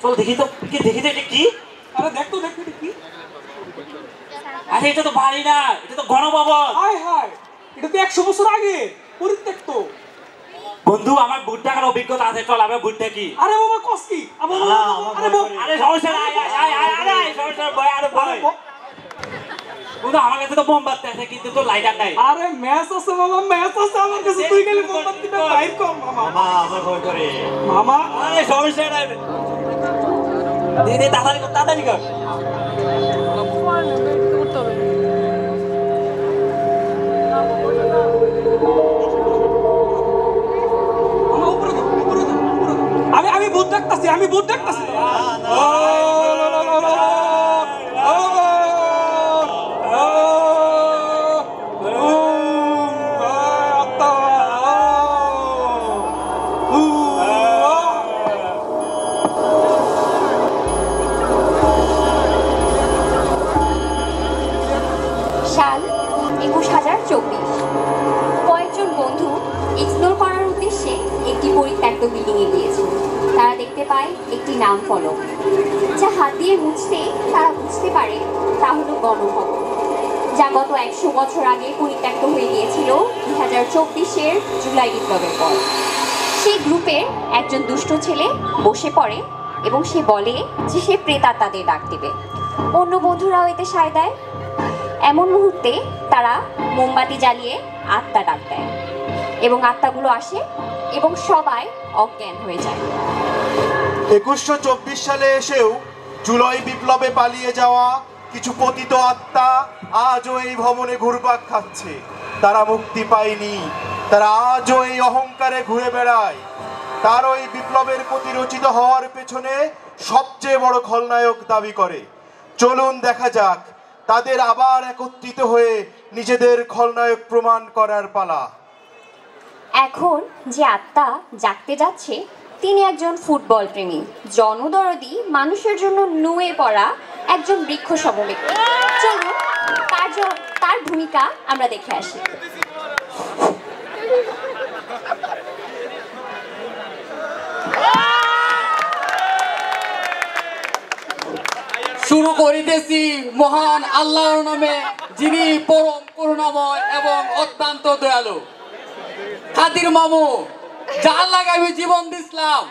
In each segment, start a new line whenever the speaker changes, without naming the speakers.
চল দেখি তো, দেখি তো এটা কি।
আরে দেখ তো, দেখ এটা কি।
আরে এটা তো বাড়ি না, এটা তো গণভবন।
হায় হায়, এটা তো 100 বছর আগে পরিত্যক্ত।
বন্ধু আমার ভূত ডাকার অভিজ্ঞতা আছে, চল আমরা ভূত ডাকি।
আরে বাবা কস কি?
আরে সমস্যা নাই, আয় সমস্যা ভয়, আরে ভয়। বন্ধু আমার কাছে তো মোমবাতি আছে কিন্তু তো লাইটার নাই।
আরে ম্যাচ আছে মামা, ম্যাচ আছে আমার কাছে, তুই খালি মোমবাতিটা বাইর কর মামা।
মামা আমার ভয় করে
মামা।
আরে সমস্যা নাই, দে দে তাড়াতাড়ি কর, তাড়াতাড়ি কর।
আমি ভূত দেখতাছি, আমি ভূত দেখতাছি।
সাল ২১,০২৪। কয়েকজন বন্ধু এক্সপ্লোর করার উদ্দেশ্যে একটি পরিত্যক্ত বিল্ডিংয়ে গিয়েছিল। তারা দেখতে পায় একটি নাম ফলক, যা হাত দিয়ে মুছতে তারা বুঝতে পারে তা হলো গণভবন, যা গত ১০০ বছর আগে পরিত্যক্ত হয়ে গিয়েছিল ২০২৪-এর জুলাই বিপ্লবের পর। সেই গ্রুপের একজন দুষ্ট ছেলে বসে পড়ে এবং সে বলে যে সে প্রেতাত্মাদের ডাক দেবে। অন্য বন্ধুরাও এতে সায় দেয়। এমন মুহূর্তে তারা মোমবাতি জ্বালিয়ে আত্মা ডাক দেয় এবং আত্মাগুলো আসে এবং সবাই অজ্ঞান হয়ে যায়।
২১২৪ সালে এসেও জুলাই বিপ্লবে পালিয়ে যাওয়া কিছু পতিত আত্মা আজও এই ভবনে ঘুরপাক খাচ্ছে। তারা মুক্তি পায়নি, তারা আজও এই অহংকারে ঘুরে বেড়ায়। তার ওই বিপ্লবের প্রতি রচিত হওয়ার পেছনে সবচেয়ে বড় খলনায়ক দাবি করে। চলুন দেখা যাক, তাদের আবার একত্রিত হয়ে নিজেদের খলনায়ক প্রমাণ করার পালা।
এখন যে আত্মা জাগতে যাচ্ছে তিনি একজন ফুটবল প্রেমী, জনদরদি, মানুষের জন্য নুয়ে পড়া একজন বৃক্ষ সমব্যক্তি। চলুন তার ভূমিকা আমরা দেখে আসি।
শুরু করিতেছি মহান আল্লাহর নামে, যিনি পরম করুণাময় এবং অত্যন্ত দয়ালু। খাদির মামু, যার লাগে আমি জীবন দিছিলাম,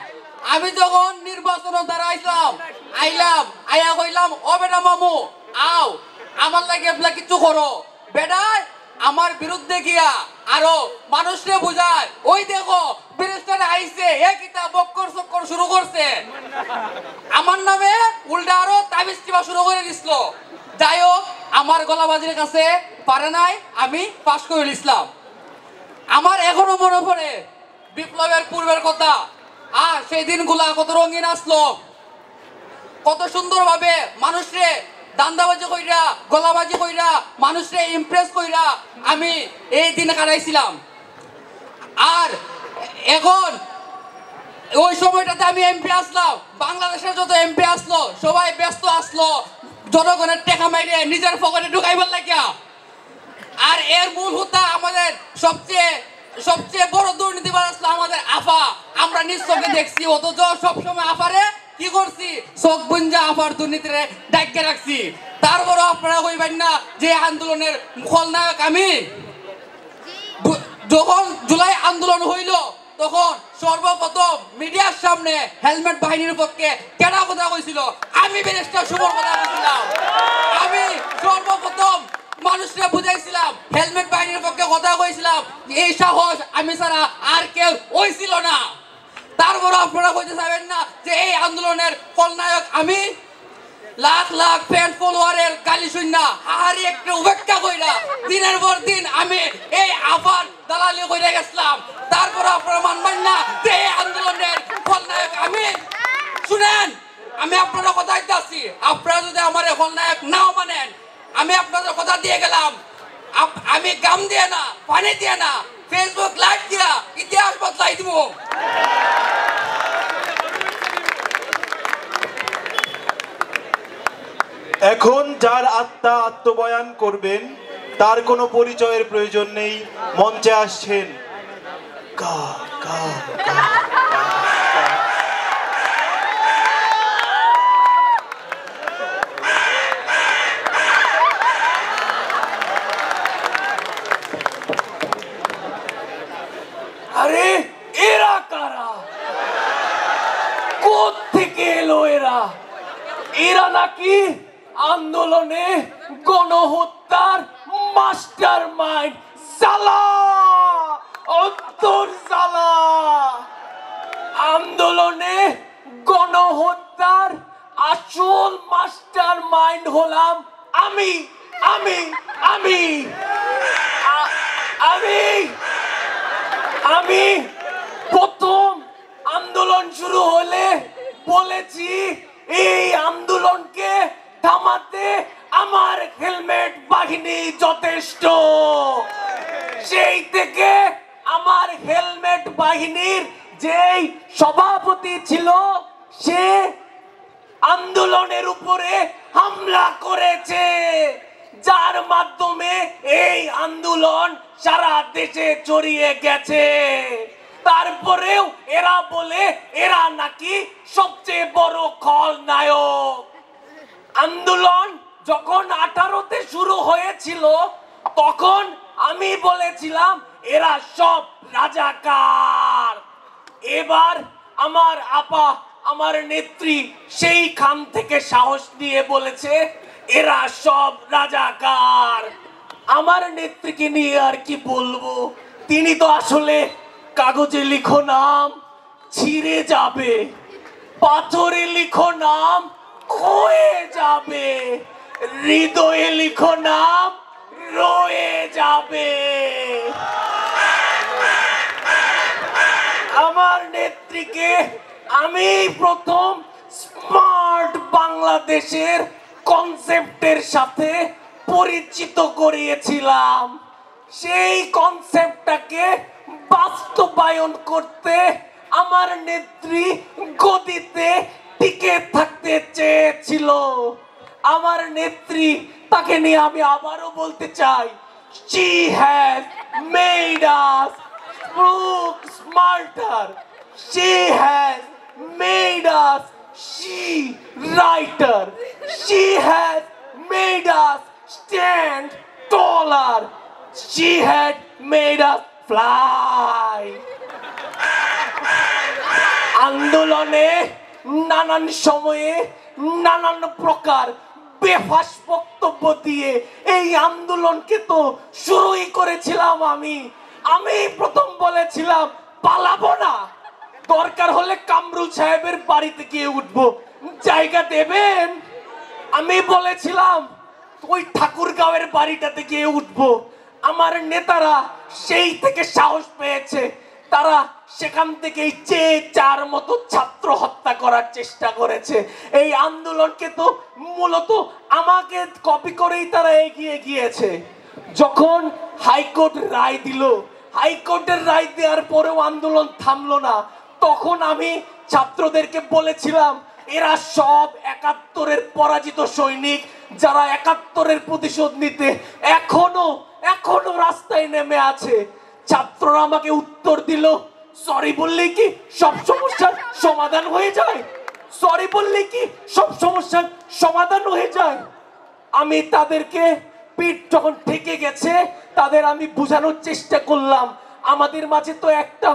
আমি যখন নির্বাচনে দাঁড়াইছিলাম আইয়া কইলাম, ও বেটা মামু আও আমার লাগে এবলা কিছু করো। বেটায় আমার বিরুদ্ধে গিয়া আরো মানুষকে বুঝায়, ওই দেখো ব্যারিস্টার আইছে, এ কিতাব বক্কর চক্কর শুরু করছে। আমার নামে উল্টা আরো তাবিজ কিবা শুরু করে দিছিল। যাই হোক, আমার গলাবাজির কাছে পারে নাই, আমি পাশ করে দিছিলাম। আমার এখনো মনে পড়ে বিপ্লবের পূর্বের কথা। আর সেই দিনগুলা কত রঙিন আসলো, কত সুন্দর ভাবে মানুষরে দান্দাবাজি কইরা, গলাবাজি কইরা, মানুষরে ইমপ্রেস কইরা আমি এই দিন কাটাইছিলাম। আর এখন ওই সময়টাতে আমি এমপি আসলাম, বাংলাদেশের যত এমপি আসলো সবাই ব্যস্ত আসলো জনগণের টাকা মাইরে নিজের পকেটে ঢুকাইবার লাগিয়া। আর এর মূল হোতা আমাদের সবচেয়ে বড় দুর্নীতিবাজ আসলো আমাদের আফা। আমরা নিজ চোখে দেখছি, অথচ সবসময় আফারে কি করছি, চোখ বুঞ্জা আফার দুর্নীতিরে ডাইকে রাখছি। তারপরও আপনারা কইবেন না যে আন্দোলনের খলনায়ক আমি। যখন জুলাই আন্দোলন হইল তখন সর্বপ্রথম মিডিয়ার সামনে হেলমেট বাহিনীর পক্ষে কেনা কথা কইছিল, আমি ব্যারিস্টার সুমন কথা বলছিলাম। আমি সর্বপ্রথম মানুষরা বুঝাইছিলাম, হেলমেট বাহিনীর পক্ষে কথা কইছিলাম। এই সাহস আমি ছাড়া আর কেউ হইছিল না। তারপর আপনারা কইতে চাইবেন না যে এই আন্দোলনের খলনায়ক আমি। লাখ লাখ ফ্যান ফলোয়ারের গালি শুননা হাহারি একটু উপেক্ষা কইরা দিনের পর দিন আমি এই আফার দালালি কইরা গেছিলাম। তারপর আপনারা মানবেন না যে এই আন্দোলনের খলনায়ক আমি। শুনেন, আমি আপনারা কথা দিতেছি, আপনারা যদি আমার খলনায়ক নাও মানেন, আমি আপনাদের কথা দিয়ে গেলাম, আমি গাম দিয়ে না, পানি দিয়ে না, ফেসবুক লাইভ দিয়া ইতিহাস বদলাই দিব।
এখন যার আত্মা আত্মবয়ান করবেন তার কোনো পরিচয়ের প্রয়োজন নেই। মঞ্চে আসছেন
কোত্থেকে এলো এরা? এরা নাকি আন্দোলনে গণহত্যার মাস্টার মাইন্ড। সালা অন্তর সালা, আন্দোলনে গণহত্যার আসল মাস্টার মাইন্ড হলাম আমি আমি আমি আমি আমি প্রথম আন্দোলন শুরু হলে বলেছি এই আন্দোলনকে থামাতে আমার হেলমেট বাহিনী যথেষ্ট। সেই থেকে আমার হেলমেট বাহিনীর যেই সভাপতি ছিল সে আন্দোলনের উপরে হামলা করেছে, যার মাধ্যমে এই আন্দোলন সারা দেশে ছড়িয়ে গেছে। তারপরেও এরা বলে এরা নাকি সবচেয়ে বড় খলনায়ক। আন্দোলন যখন 18-তে শুরু হয়েছিল তখন আমি বলেছিলাম এরা সব রাজাকার। এবার আমার আপা, আমার নেত্রী সেইখান থেকে সাহস নিয়ে বলেছে এরা সব রাজাকার। আমার নেত্রীকে নিয়ে আর কি বলবো, তিনি তো আসলে কাগজে লিখো নাম ছিঁড়ে যাবে, পাথরে লিখো নাম ক্ষয়ে যাবে, হৃদয়ে লিখো নাম রয়ে যাবে। আমার নেত্রীকে আমি প্রথম স্মার্ট বাংলাদেশের কনসেপ্টের সাথে পরিচিত করিয়েছিলাম। সেই কনসেপ্টটাকে বাস্তবায়ন করতে আমার নেত্রী গদিতে টিকে থাকতে চেয়েছিল। আমার নেত্রী, তাকে নিয়ে আমি আবারও বলতে চাই, she has made us look smarter, she has made us she writer, she has made us stand taller, she had made us fly. আন্দোলনে নানান সময়ে নানান প্রকার বেফাস বক্তব্য দিয়ে এই আন্দোলনকে তো শুরুই করেছিলাম আমি প্রথম বলেছিলাম পালাবো না, দরকার হলে কামরুল সাহেবের বাড়িতে গিয়ে উঠবো, জায়গা দেবেন? আমি বলেছিলাম ওই ঠাকুরগাঁওয়ের বাড়িটাতে গিয়ে উঠবো। আমার নেতারা সেই থেকে সাহস পেয়েছে, তারা সেখান থেকেই যে যার মতো ছাত্র হত্যা করার চেষ্টা করেছে। এই আন্দোলনকে তো মূলত আমাকে কপি করেই তারা এগিয়ে গিয়েছে। যখন হাইকোর্ট রায় দিল, হাইকোর্টের রায় দেওয়ার পরেও আন্দোলন থামলো না, তখন আমি ছাত্রদেরকে বলেছিলাম এরা সব 71-এর পরাজিত সৈনিক, যারা 71-এর প্রতিশোধ নিতে এখনো রাস্তায় নেমে আছে। ছাত্ররা আমাকে উত্তর দিল, সরি বললেই কি সব সমস্যার সমাধান হয়ে যায়? সরি বললেই কি সব সমস্যার সমাধান হয়ে যায়? আমি তাদেরকে পিঠ যখন ঠেকে গেছে তাদের আমি বোঝানোর চেষ্টা করলাম আমাদের মাঝে তো একটা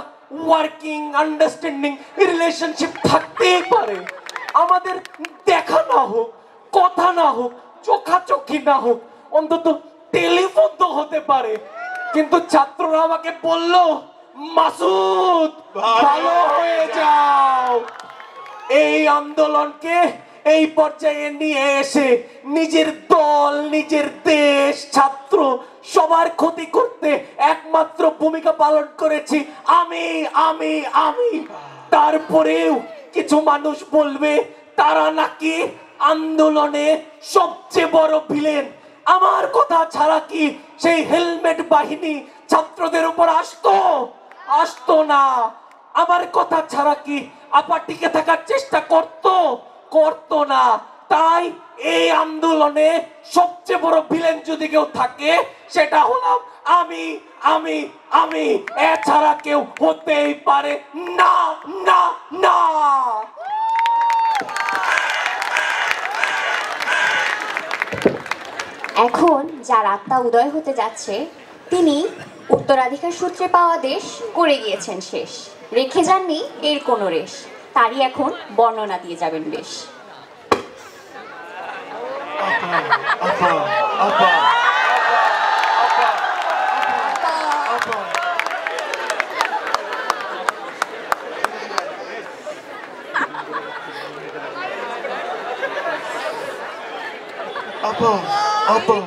ওয়ার্কিং আন্ডারস্ট্যান্ডিং রিলেশনশিপ থাকতেই পারে। আমাদের দেখা না হোক, কথা না হোক, চোখাচোখি না হোক, অন্তত টেলিফোন তো হতে পারে। কিন্তু ছাত্ররা আমাকে বলল, মাসুদ ভালো হয়ে যাও। এই আন্দোলনকে এই পর্যায়ে নিয়ে এসে নিজের দল, নিজের দেশ, ছাত্র সবার ক্ষতি করতে একমাত্র ভূমিকা পালন করেছি আমি। তারপরেও কিছু মানুষ বলবে তারা নাকি আন্দোলনে সবচেয়ে বড় ভিলেন। আমার কথা ছাড়া কি সেই হেলমেট বাহিনী ছাত্রদের উপর আসতো না? আমার কথা ছাড়া কি আপা টিকে থাকার চেষ্টা করতো না? তাই এই আন্দোলনে সবচেয়ে বড় ভিলেন যদি কেউ থাকে সেটা হলাম আমি। এছাড়া কেউ হতেই পারে না।
এখন যার আত্মা উদয় হতে যাচ্ছে তিনি উত্তরাধিকার সূত্রে পাওয়া দেশ করে গিয়েছেন শেষ, রেখে যাননি এর কোনো রেশ। তারই এখন বর্ণনা দিয়ে যাবেন বেশ।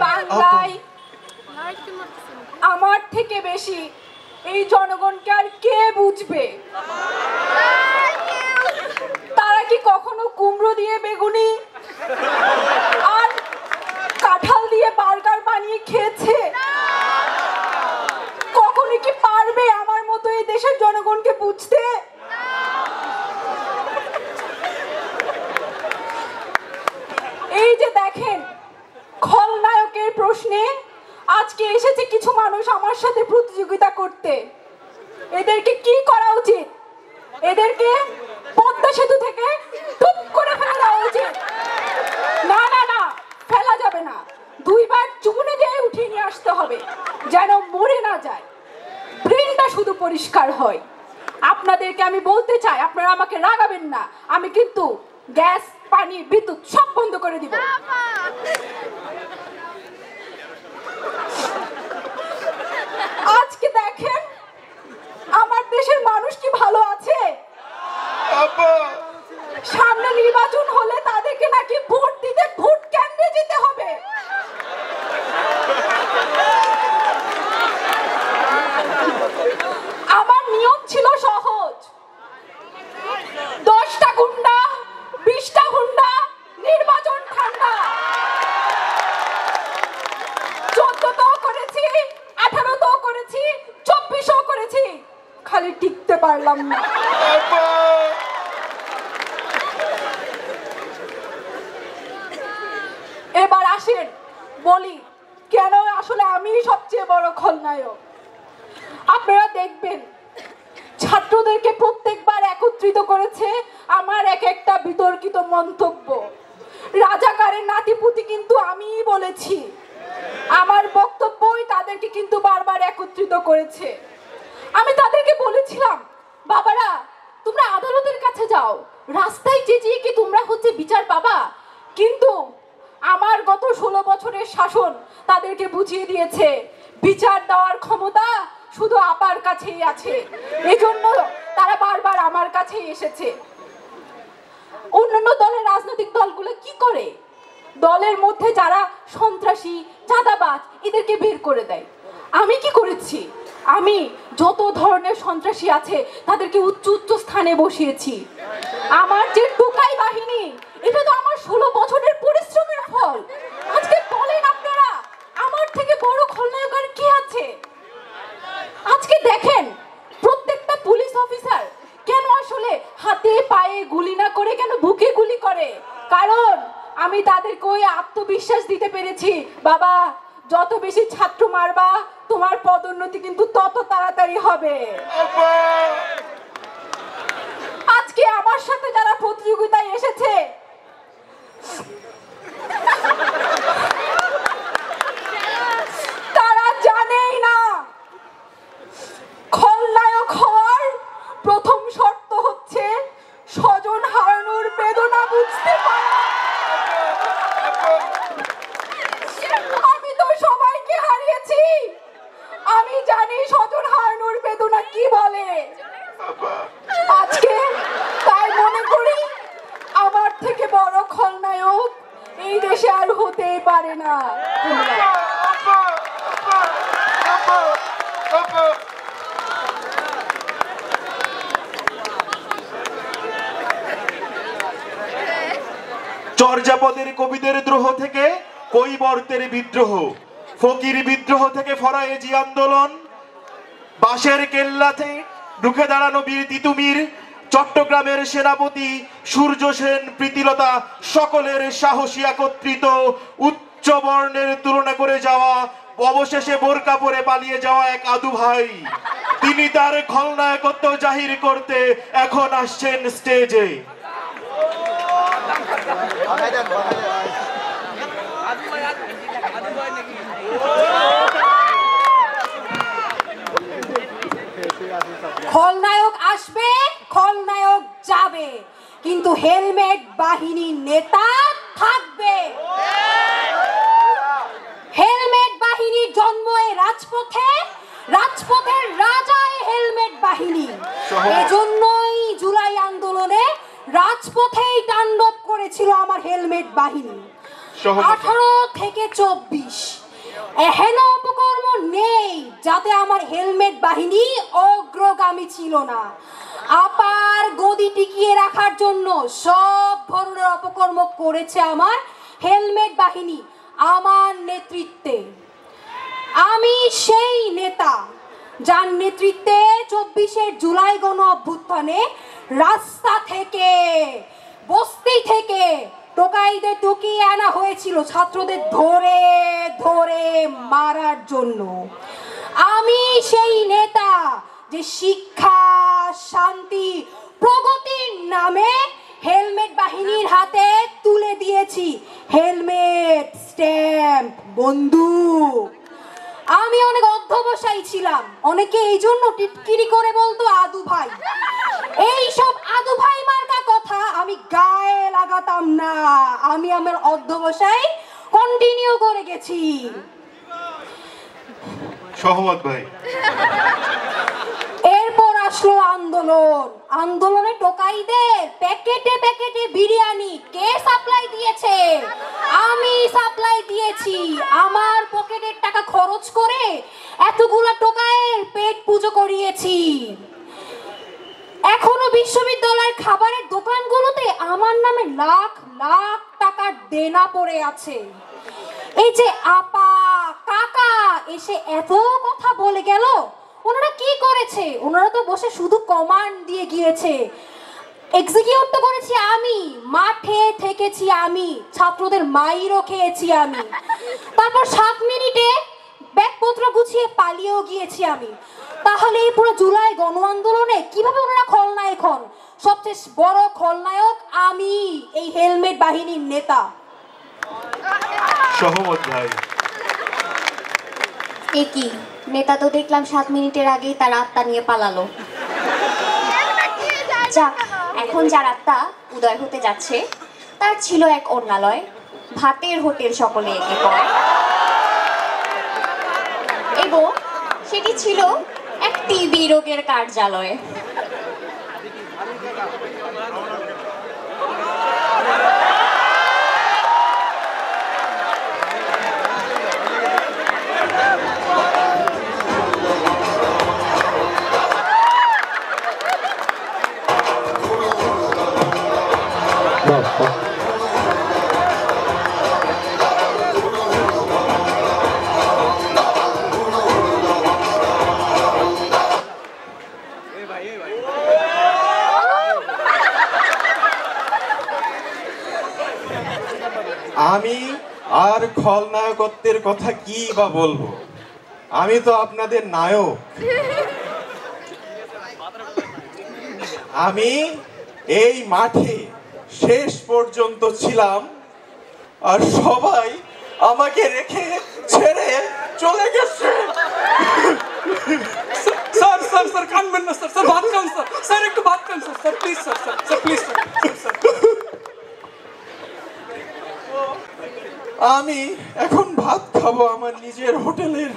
বাংলায় আমার থেকে বেশি এই জনগণকে আর কে বুঝবে? তারা কি কখনো কুমড়ো দিয়ে বেগুনি আর কাঁঠাল দিয়ে বার্গার বানিয়ে খেয়েছে? কখনো কি পারবে আমার মতো এই দেশের জনগণকে বুঝতে? এই যে দেখেন, খলনায়কের প্রশ্নে আজকে এসেছে কিছু মানুষ আমার সাথে প্রতিযোগিতা করতে। এদেরকে কি করা উচিত? এদেরকে পদ্মা সেতু থেকে টুপ করে ফেলে দেওয়া উচিত। না না না, ফেলা যাবে না, দুইবার চুনে দিয়ে উঠিয়ে নিয়ে আসতে হবে, যেন মরে না যায়, ব্রেনটা শুধু পরিষ্কার হয়। আপনাদেরকে আমি বলতে চাই, আপনারা আমাকে রাগাবেন না, আমি কিন্তু গ্যাস, পানি, বিদ্যুৎ সব বন্ধ করে দিব। আজকে দেখেন আমার দেশের মানুষ কি ভালো আছে? সামনে নির্বাচন হলে তাদেরকে নাকি ভোট দিতে ভোট কেন্দ্রে যেতে হবে। আমার নিয়ম ছিল সহজ, 10টা গুন্ডা, 20টা গুন্ডা, নির্বাচন ঠান্ডা। 14টাও করেছি, 18টাও করেছি, 24ও করেছি, খালি টিকতে পারলাম না। এবার আসেন বলি, কেন আসলে আমি সবচেয়ে বড় খলনায়ক। আপনারা দেখবেন ছাত্রদেরকে প্রত্যেকবার একত্রিত করেছে আমার এক একটা বিতর্কিত মন্তব্য। রাজাকারের নাতিপুতি কিন্তু আমিই বলেছি, আমার বক্তব্যই তাদেরকে কিন্তু বারবার একত্রিত করেছে। আমি তাদেরকে বলেছিলাম, বাবারা তোমরা আদালতের কাছে যাও, রাস্তায় চেঁচিয়ে কি তোমরা হচ্ছে বিচার পাবা? কিন্তু আমার গত 16 বছরের শাসন তাদেরকে বুঝিয়ে দিয়েছে বিচার দেওয়ার ক্ষমতা শুধু আপার কাছেই আছে। এজন্য তারা বারবার আমার কাছেই এসেছে। অন্যান্য দলের রাজনৈতিক দলগুলো কি করে? দলের মধ্যে যারা সন্ত্রাসী, চাঁদাবাজ, এদেরকে বের করে দেয়। আমি কি করেছি? আমি যত ধরনের সন্ত্রাসী আছে তাদেরকে উচ্চ উচ্চ স্থানে বসিয়েছি। আমার যে টোকাই বাহিনী, এটা তো আমার 16 বছরের পরিশ্রমের ফল। আজকে বলেন আপনারা, আমার থেকে বড় খলনায়ক আর কে আছে? আজকে দেখেন প্রত্যেকটা পুলিশ অফিসার কেন আসলে হাতে পায়ে গুলি না করে কেন বুকে গুলি করে? কারণ আমি তাদেরকে ওই আত্মবিশ্বাস দিতে পেরেছি, বাবা যত বেশি ছাত্র মারবা তোমার পদোন্নতি কিন্তু তত তাড়াতাড়ি হবে। আজকে আমার সাথে যারা প্রতিযোগিতায় এসেছে তারা জানেই না খলনায়ক হওয়ার প্রথম শর্ত হচ্ছে স্বজন হারানোর বেদনা বুঝতে পারা। আমি তো সবাইকে হারিয়েছি, আমি জানি স্বজন হারানোর বেদনা কি বলে। আজকে তাই মনে করি আমার থেকে বড় খলনায়ক এই দেশে আর হতেই পারে না।
চর্যাপদের কবিদের দ্রোহ থেকে কৈবর্তের বিদ্রোহ, ফকির বিদ্রোহ থেকে ফরায়েজি আন্দোলন, বাঁশের কেল্লাতে রুখে দাঁড়ানো বীর তিতুমির, চট্টগ্রামের সেনাপতি সূর্য সেন, প্রীতিলতা, সকলের সাহসী একত্রিত উচ্চ বর্ণের তুলনা করে যাওয়া, অবশেষে বোরকা পরে পালিয়ে যাওয়া এক আদু ভাই, তিনি তার খলনায়কত্ব জাহির করতে এখন আসছেন স্টেজে।
খলনায়ক আসবে, খলনায়ক যাবে, কিন্তু হেলমেট বাহিনীর নেতা থাকবে। হেলমেট বাহিনীর জন্ম এই রাজপথে, রাজপথের রাজা এই হেলমেট বাহিনী। এজন্যই জুলাই আন্দোলনে রাজপথেই তাণ্ডব করেছিল আমার হেলমেট বাহিনী। 18 থেকে 24 এহেন অপকর্ম নেই যাতে আমার হেলমেট বাহিনী অগ্রগামী ছিল না। আপার গদি টিকিয়ে রাখার জন্য সব ধরনের অপকর্ম করেছে আমার হেলমেট বাহিনী আমার নেতৃত্বে। আমি সেই নেতা যার নেতৃত্বে 24 জুলাই গণ অভ্যুত্থানে রাস্তা থেকে, বস্তি থেকে টোকাইদের টকিয়ে আনা হয়েছিল ছাত্রদের ধরে ধরে মারার জন্য। আমি সেই নেতা যে শিক্ষা, শান্তি, প্রগতির নামে হেলমেট বাহিনীর হাতে তুলে দিয়েছি হেলমেট, স্ট্যাম্প, বন্দুক। আমি অনেক অধ্যবসায়ী ছিলাম, অনেকে এই জন্য টিটকিরি করে বলতো আদু ভাই। এই সব আদু ভাই মার্কা কথা আমি গায়ে লাগাতাম না, আমি আমার অধ্যবসায় কন্টিনিউ করে গেছি।
সহমত ভাই।
এরপর আসলো আন্দোলন। আন্দোলনে টোকাইদের প্যাকেটে প্যাকেটে বিরিয়ানি কে সাপ্লাই দিয়েছে? আমি সাপ্লাই দিয়েছি। আমার পকেটের টাকা খরচ করে এতগুলা টোকাইয়ের পেট পুজো করিয়েছি। এখনো বিশ্ববিদ্যালয়ের খাবারের দোকানগুলোতে আমার নামে লাখ লাখ টাকার দেনা পড়ে আছে। এই যে আপা, কাকা এসে এত কথা বলে গেল, ওনারা কি করেছে? ওনারা তো বসে শুধু কমান্ড দিয়ে গিয়েছে। এক্সিকিউট তো করেছি আমি, মাঠে থেকেছি আমি, ছাত্রদের মাইরও খেয়েছি আমি। তারপর 7 মিনিটে ব্যাগপত্র গুছিয়ে পালিয়েও গিয়েছি আমি। তাহলে এই পুরো জুলাই গণ আন্দোলনে কিভাবে ওনারা খলনায়ক হন? সবচেয়ে বড় খলনায়ক আমি, এই হেলমেট বাহিনীর নেতা।
সহমত ভাই।
একই নেতা তো দেখলাম 7 মিনিটের আগেই তার আত্মা নিয়ে পালালো। যাক, এখন যার আত্মা উদয় হতে যাচ্ছে তার ছিল এক অন্যালয়, ভাতের হোটেল সকলে একে কয়, এবং সেটি ছিল এক টিবি রোগের কার্যালয়।
আমি আর খলনায়কত্বের কথা কি বা বলবো? আমি তো আপনাদের নায়ক। আমি এই মাঠে শেষ পর্যন্ত ছিলাম, আর সবাই আমাকে রেখে ছেড়ে চলে গেছে।
স্যার স্যার স্যার কানবেন না স্যার, স্যার ভাত খান স্যার, স্যার একটু ভাত খান sir, sir please sir, sir please sir.
আমি এখন ভাত খাবো আমার নিজের হোটেলের,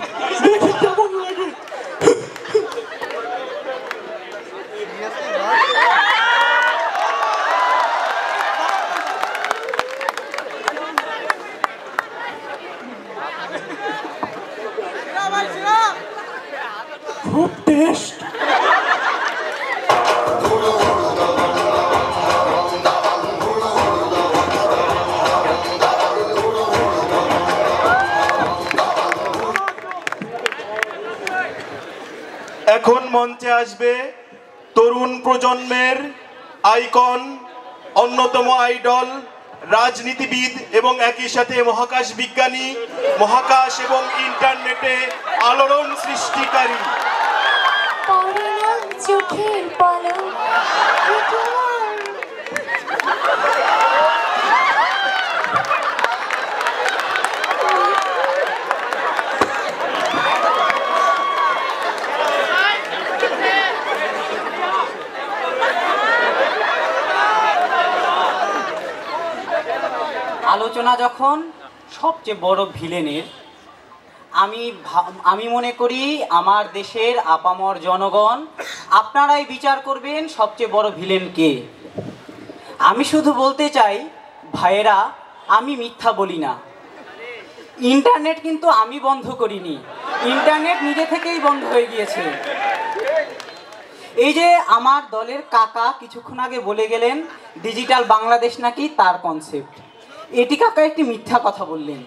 দেখি কেমন লাগে। খুব টেস্ট। এখন মঞ্চে আসবে তরুণ প্রজন্মের আইকন, অন্যতম আইডল, রাজনীতিবিদ এবং একই সাথে মহাকাশ বিজ্ঞানী, মহাকাশ এবং ইন্টারনেটে আলোড়ন সৃষ্টিকারী।
চোখের পলক
আলোচনা যখন সবচেয়ে বড় ভিলেনের, আমি মনে করি আমার দেশের আপামর জনগণ আপনারাই বিচার করবেন সবচেয়ে বড় ভিলেন কে। আমি শুধু বলতে চাই ভাইয়েরা, আমি মিথ্যা বলি না। ইন্টারনেট কিন্তু আমি বন্ধ করিনি, ইন্টারনেট নিজে থেকেই বন্ধ হয়ে গিয়েছে। এই যে আমার দলের কাকা কিছুক্ষণ আগে বলে গেলেন ডিজিটাল বাংলাদেশ নাকি তার কনসেপ্ট, এটি কাকা একটি মিথ্যা কথা বললেন।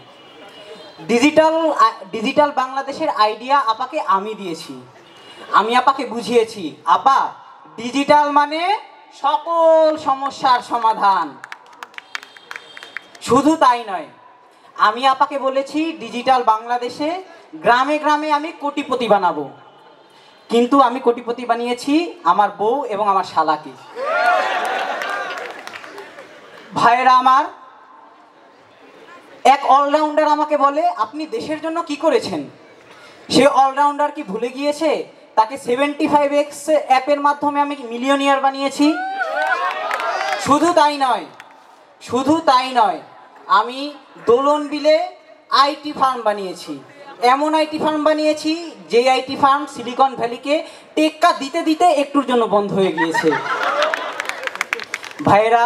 ডিজিটাল বাংলাদেশের আইডিয়া আপাকে আমি দিয়েছি, আমি আপাকে বুঝিয়েছি আপা ডিজিটাল মানে সকল সমস্যার সমাধান। শুধু তাই নয়, আমি আপাকে বলেছি ডিজিটাল বাংলাদেশে গ্রামে গ্রামে আমি কোটিপতি বানাবো, কিন্তু আমি কোটিপতি বানিয়েছি আমার বউ এবং আমার শালাকে। ভাইয়েরা আমার, এক অলরাউন্ডার আমাকে বলে আপনি দেশের জন্য কি করেছেন। সে অলরাউন্ডার কি ভুলে গিয়েছে তাকে 75x অ্যাপের মাধ্যমে আমি মিলিয়নিয়ার বানিয়েছি? শুধু তাই নয়, আমি দোলন বিলে আইটি ফার্ম বানিয়েছি, এমন আইটি ফার্ম বানিয়েছি যে আইটি ফার্ম সিলিকন ভ্যালিকে টেক্কা দিতে দিতে একটুর জন্য বন্ধ হয়ে গিয়েছে। ভাইয়েরা,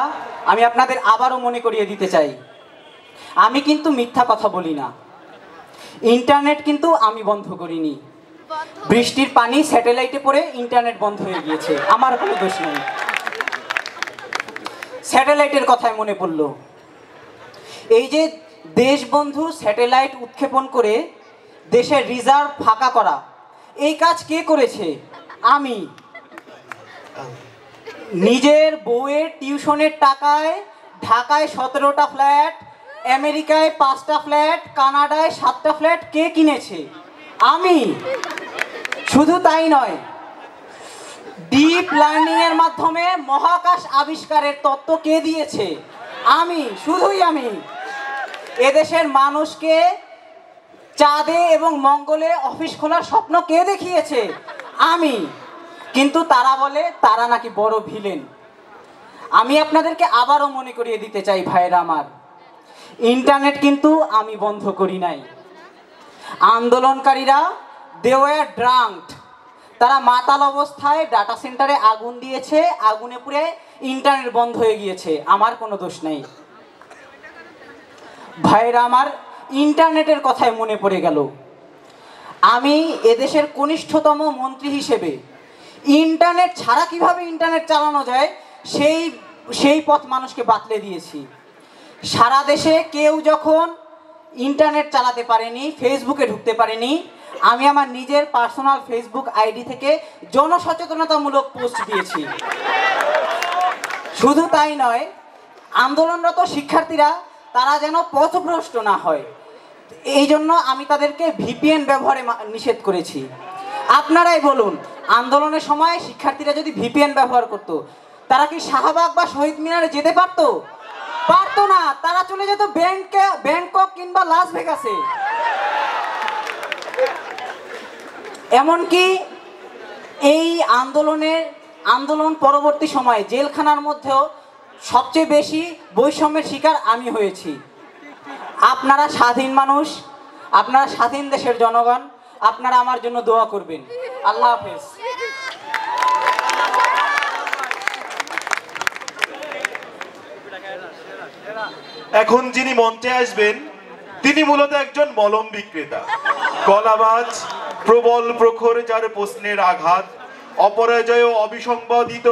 আমি আপনাদের আবারও মনে করিয়ে দিতে চাই, আমি কিন্তু মিথ্যা কথা বলি না। ইন্টারনেট কিন্তু আমি বন্ধ করিনি, বৃষ্টির পানি স্যাটেলাইটে পড়ে ইন্টারনেট বন্ধ হয়ে গিয়েছে, আমার কোনো দোষ নেই। স্যাটেলাইটের কথায় মনে পড়ল, এই যে দেশবন্ধু স্যাটেলাইট উৎক্ষেপণ করে দেশের রিজার্ভ ফাঁকা করা, এই কাজ কে করেছে? আমি। নিজের বউয়ের টিউশনের টাকায় ঢাকায় 17টা ফ্ল্যাট, আমেরিকায় 5টা ফ্ল্যাট, কানাডায় 7টা ফ্ল্যাট কে কিনেছে? আমি। শুধু তাই নয়, ডিপ লার্নিং এর মাধ্যমে মহাকাশ আবিষ্কারের তত্ত্ব কে দিয়েছে? আমি, শুধুই আমি। এদেশের মানুষকে চাঁদে এবং মঙ্গলে অফিস খোলার স্বপ্ন কে দেখিয়েছে? আমি। কিন্তু তারা বলে তারা নাকি বড় ভিলেন। আমি আপনাদেরকে আবারও মনে করিয়ে দিতে চাই ভাইয়েরা আমার, ইন্টারনেট কিন্তু আমি বন্ধ করি নাই। আন্দোলনকারীরা দে ওয়্যার ড্রাঙ্কড, তারা মাতাল অবস্থায় ডাটা সেন্টারে আগুন দিয়েছে, আগুনে পুড়ে ইন্টারনেট বন্ধ হয়ে গিয়েছে, আমার কোনো দোষ নেই। ভাইয়েরা আমার, ইন্টারনেটের কথায় মনে পড়ে গেল, আমি এদেশের কনিষ্ঠতম মন্ত্রী হিসেবে ইন্টারনেট ছাড়া কিভাবে ইন্টারনেট চালানো যায় সেই পথ মানুষকে বাতলে দিয়েছি। সারা দেশে কেউ যখন ইন্টারনেট চালাতে পারেনি, ফেসবুকে ঢুকতে পারেনি, আমি আমার নিজের পার্সোনাল ফেসবুক আইডি থেকে জনসচেতনতামূলক পোস্ট দিয়েছি। শুধু তাই নয়, আন্দোলনরত শিক্ষার্থীরা তারা যেন পথভ্রষ্ট না হয়, এই জন্য আমি তাদেরকে ভিপিএন ব্যবহারে নিষেধ করেছি। আপনারাই বলুন, আন্দোলনের সময় শিক্ষার্থীরা যদি ভিপিএন ব্যবহার করত, তারা কি শাহবাগ বা শহীদ মিনারে যেতে পারতো? পারতো না, তারা চলে যেত ব্যাংকক কিংবা লাস ভেগাসে। এমনকি এই আন্দোলন পরবর্তী সময়ে জেলখানার মধ্যেও সবচেয়ে বেশি বৈষম্যের শিকার আমি হয়েছি। আপনারা স্বাধীন মানুষ, আপনারা স্বাধীন দেশের জনগণ, আপনারা আমার জন্য দোয়া করবেন। আল্লাহ হাফেজ।
এখন যিনি মঞ্চে আসবেন তিনি মূলত একজন মলম বিক্রেতা, গলাবাজ, প্রবল প্রখর, যার প্রশ্নের আঘাত অপরাজয়, অবিসংবাদিত,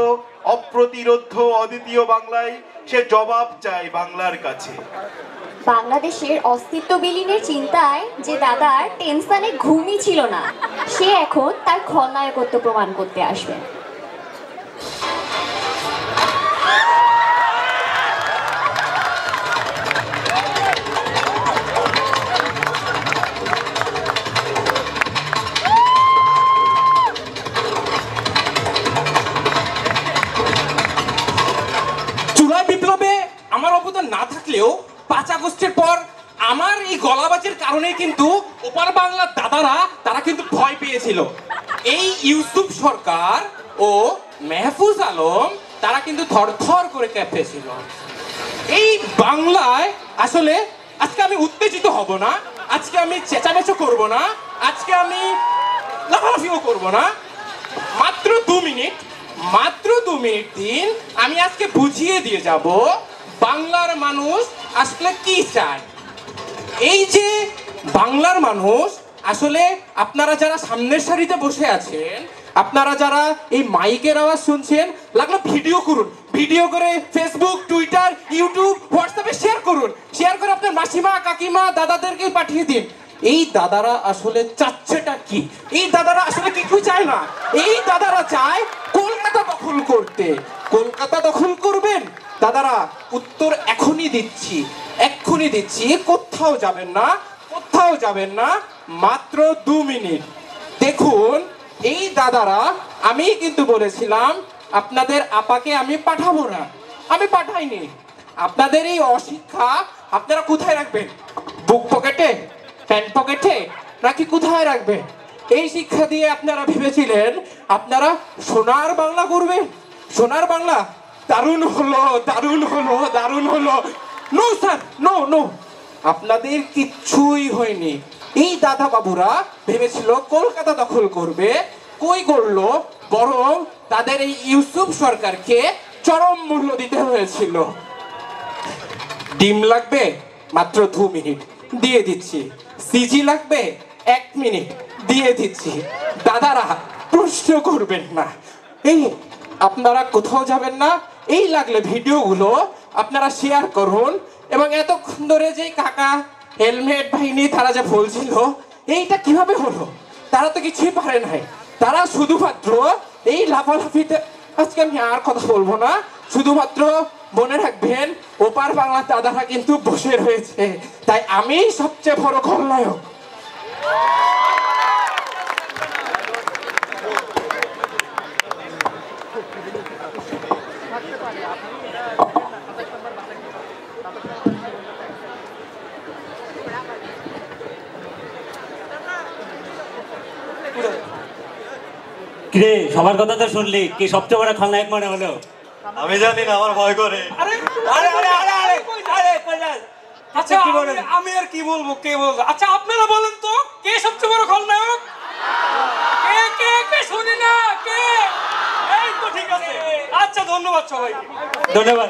অপ্রতিরোধ্য, অদ্বিতীয় বাংলায় সে জবাব চায় বাংলার কাছে।
বাংলাদেশের অস্তিত্ব বিলীনের চিন্তায় যে দাদার টেনশনে ঘুমই ছিল না, সে এখন তার খলনায়কত্ব প্রমাণ করতে আসবে।
জুলাই বিপ্লবে আমার অবদান না থাকলেও 5 আগস্টের পর আমার এই গলাবাজের কারণে কিন্তু ওপার বাংলার দাদারা তারা কিন্তু ভয় পেয়েছিল। এই ইউসুফ সরকার ও মেহফুজ আলম তারা কিন্তু থরথর করে কেঁপেছিল। এই বাংলায় আসলে আজকে আমি উত্তেজিত হব না, আজকে আমি চেঁচামেচো করব না, আজকে আমি লাফালাফিও করব না। মাত্র 2 মিনিট, মাত্র 2 মিনিট দিন, আমি আজকে বুঝিয়ে দিয়ে যাব বাংলার মানুষ আসলে কি চায়। এই যে বাংলার মানুষ আসলে, আপনারা যারা সামনের সারিতে বসে আছেন, আপনারা যারা এই মাইকের আওয়াজ শুনছেন, লাগলো ভিডিও করুন, ভিডিও করে ফেসবুক, টুইটার, ইউটিউব, হোয়াটসঅ্যাপে শেয়ার করুন, শেয়ার করে আপনার মাসিমা, কাকিমা, দাদাদেরকে পাঠিয়ে দিন। এই দাদারা আসলে চাচ্ছেটা কি? এই দাদারা আসলে কিছুই চায় না। এই দাদারা চায় কলকাতা দখল করতে। কলকাতা দখল করবেন দাদারা? উত্তর এখনই দিচ্ছি, এক্ষুনি দিচ্ছি। কোথাও যাবেন না, কোথাও যাবেন না, মাত্র 2 মিনিট দেখুন। এই দাদারা, আমি কিন্তু বলেছিলাম আপনাদের আপাকে আমি পাঠাবো না, আমি পাঠাইনি। আপনাদের এই অশিক্ষা আপনারা কোথায় রাখবেন? বুক পকেটে, প্যান্ট পকেটে, নাকি কোথায় রাখবেন? এই শিক্ষা দিয়ে আপনারা ভেবেছিলেন আপনারা সোনার বাংলা করবেন। সোনার বাংলা দারুণ হলো, দারুণ হলো, দারুণ হলো। নো স্যার, নো নো, আপনাদের কিচ্ছুই হয়নি। এই দাদা বাবুরা ভেবেছিল কলকাতা দখল করবে, কই করলো? বরং তাদের এই ইউসুফ সরকারকে চরম মূল্য দিতে হয়েছিল। ডিম লাগবে? মাত্র 2 মিনিট, দিয়ে দিচ্ছি। সিজি লাগবে? 1 মিনিট, দিয়ে দিচ্ছি। দাদারা প্রশ্ন করবেন না, এই আপনারা কোথাও যাবেন না। এই লাগলে ভিডিওগুলো আপনারা শেয়ার করুন। এবং এতক্ষণ ধরে যে কাকা হেলমেট বাহিনী তারা যে বলছিল এইটা কিভাবে হলো, তারা তো কিছুই পারে নাই। তারা শুধুমাত্র এই লাফালাফিতে, আজকে আমি আর কথা বলবো না, শুধুমাত্র মনে রাখবেন ওপার বাংলা দাদারা কিন্তু বসে রয়েছে, তাই আমি সবচেয়ে বড় খলনায়ক।
কিরে, সবার কথা তো শুনলি, কি সবচেয়ে বড় খলনায়ক মনে হলো?
আমি জানি না, আমার ভয় করে।
আচ্ছা আমি আর কি বলবো, কে বলবো? আচ্ছা আপনারা বলেন তো, কে সবচেয়ে বড় খলনায়ক? কে কে কে শুনি না, কে? এই তো ঠিক আছে। আচ্ছা ধন্যবাদ সবাইকে,
ধন্যবাদ।